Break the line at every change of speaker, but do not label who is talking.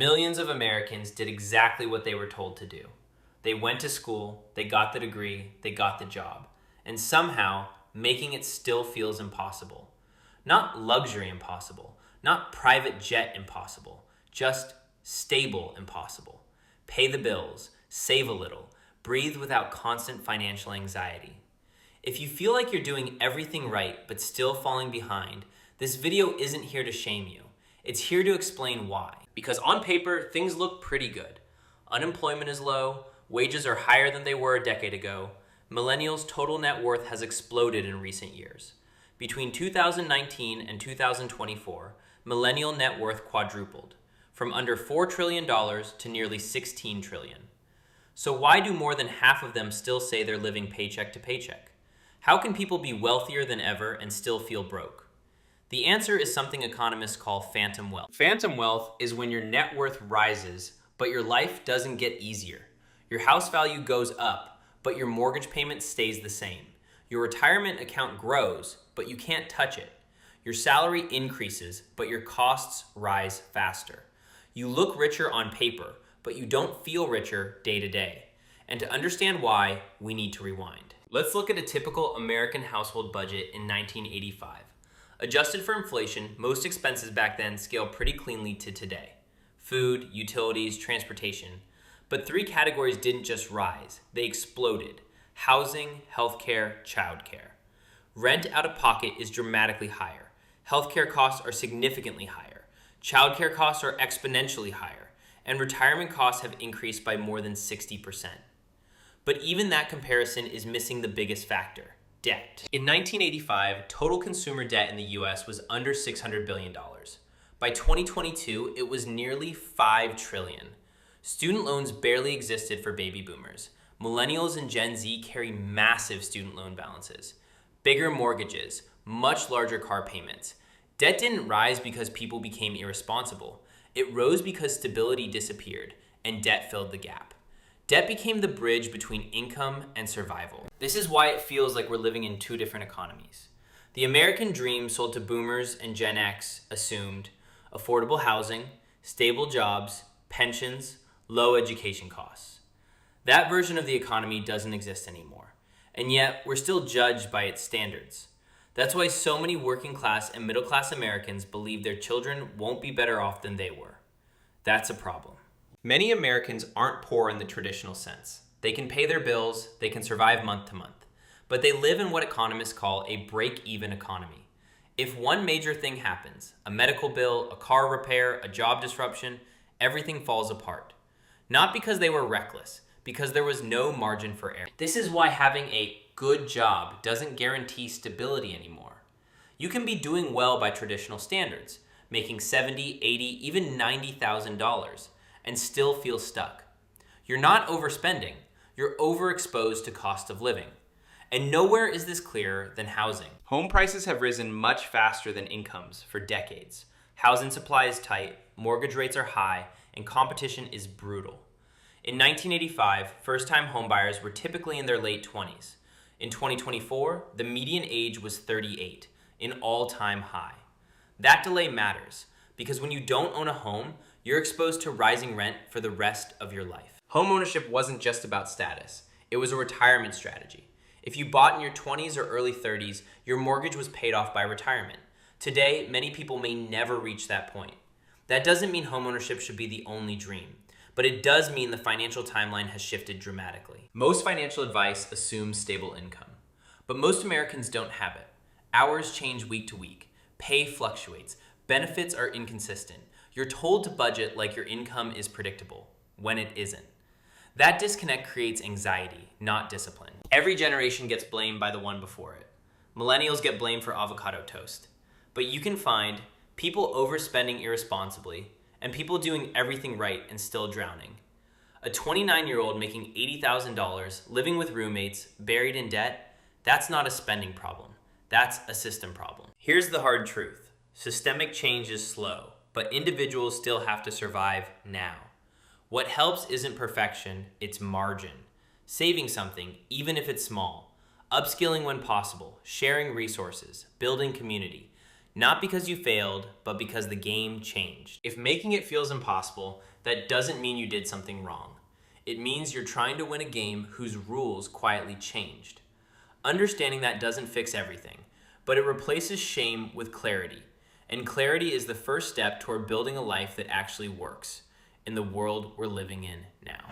Millions of Americans did exactly what they were told to do. They went to school, they got the degree, they got the job, and somehow making it still feels impossible. Not luxury impossible, not private jet impossible, just stable impossible. Pay the bills, save a little, breathe without constant financial anxiety. If you feel like you're doing everything right but still falling behind, this video isn't here to shame you. It's here to explain why. Because on paper, things look pretty good. Unemployment is low, wages are higher than they were a decade ago, millennials' total net worth has exploded in recent years. Between 2019 and 2024, millennial net worth quadrupled, from under $4 trillion to nearly $16 trillion. So why do more than half of them still say they're living paycheck to paycheck? How can people be wealthier than ever and still feel broke? The answer is something economists call phantom wealth. Phantom wealth is when your net worth rises, but your life doesn't get easier. Your house value goes up, but your mortgage payment stays the same. Your retirement account grows, but you can't touch it. Your salary increases, but your costs rise faster. You look richer on paper, but you don't feel richer day to day. And to understand why, we need to rewind. Let's look at a typical American household budget in 1985. Adjusted for inflation, most expenses back then scale pretty cleanly to today. Food, utilities, transportation. But three categories didn't just rise, they exploded. Housing, healthcare, childcare. Rent out of pocket is dramatically higher. Healthcare costs are significantly higher. Childcare costs are exponentially higher. And retirement costs have increased by more than 60%. But even that comparison is missing the biggest factor. Debt. In 1985, total consumer debt in the US was under $600 billion. By 2022, it was nearly $5 trillion. Student loans barely existed for baby boomers. Millennials and Gen Z carry massive student loan balances. Bigger mortgages, much larger car payments. Debt didn't rise because people became irresponsible. It rose because stability disappeared, and debt filled the gap. Debt became the bridge between income and survival. This is why it feels like we're living in two different economies. The American dream sold to boomers and Gen X assumed affordable housing, stable jobs, pensions, low education costs. That version of the economy doesn't exist anymore, and yet we're still judged by its standards. That's why so many working class and middle class Americans believe their children won't be better off than they were. That's a problem. Many Americans aren't poor in the traditional sense. They can pay their bills, they can survive month to month, but they live in what economists call a break-even economy. If one major thing happens, a medical bill, a car repair, a job disruption, everything falls apart. Not because they were reckless, because there was no margin for error. This is why having a good job doesn't guarantee stability anymore. You can be doing well by traditional standards, making $70,000, $80,000, even $90,000, and still feel stuck. You're not overspending, you're overexposed to cost of living. And nowhere is this clearer than housing. Home prices have risen much faster than incomes for decades. Housing supply is tight, mortgage rates are high, and competition is brutal. In 1985, first-time homebuyers were typically in their late 20s. In 2024, the median age was 38, an all-time high. That delay matters, because when you don't own a home, you're exposed to rising rent for the rest of your life. Homeownership wasn't just about status. It was a retirement strategy. If you bought in your 20s or early 30s, your mortgage was paid off by retirement. Today, many people may never reach that point. That doesn't mean homeownership should be the only dream, but it does mean the financial timeline has shifted dramatically. Most financial advice assumes stable income, but most Americans don't have it. Hours change week to week. Pay fluctuates. Benefits are inconsistent. You're told to budget like your income is predictable, when it isn't. That disconnect creates anxiety, not discipline. Every generation gets blamed by the one before it. Millennials get blamed for avocado toast. But you can find people overspending irresponsibly and people doing everything right and still drowning. A 29-year-old making $80,000, living with roommates, buried in debt, that's not a spending problem. That's a system problem. Here's the hard truth. Systemic change is slow, but individuals still have to survive now. What helps isn't perfection, it's margin. Saving something, even if it's small. Upskilling when possible, sharing resources, building community. Not because you failed, but because the game changed. If making it feels impossible, that doesn't mean you did something wrong. It means you're trying to win a game whose rules quietly changed. Understanding that doesn't fix everything, but it replaces shame with clarity. And clarity is the first step toward building a life that actually works in the world we're living in now.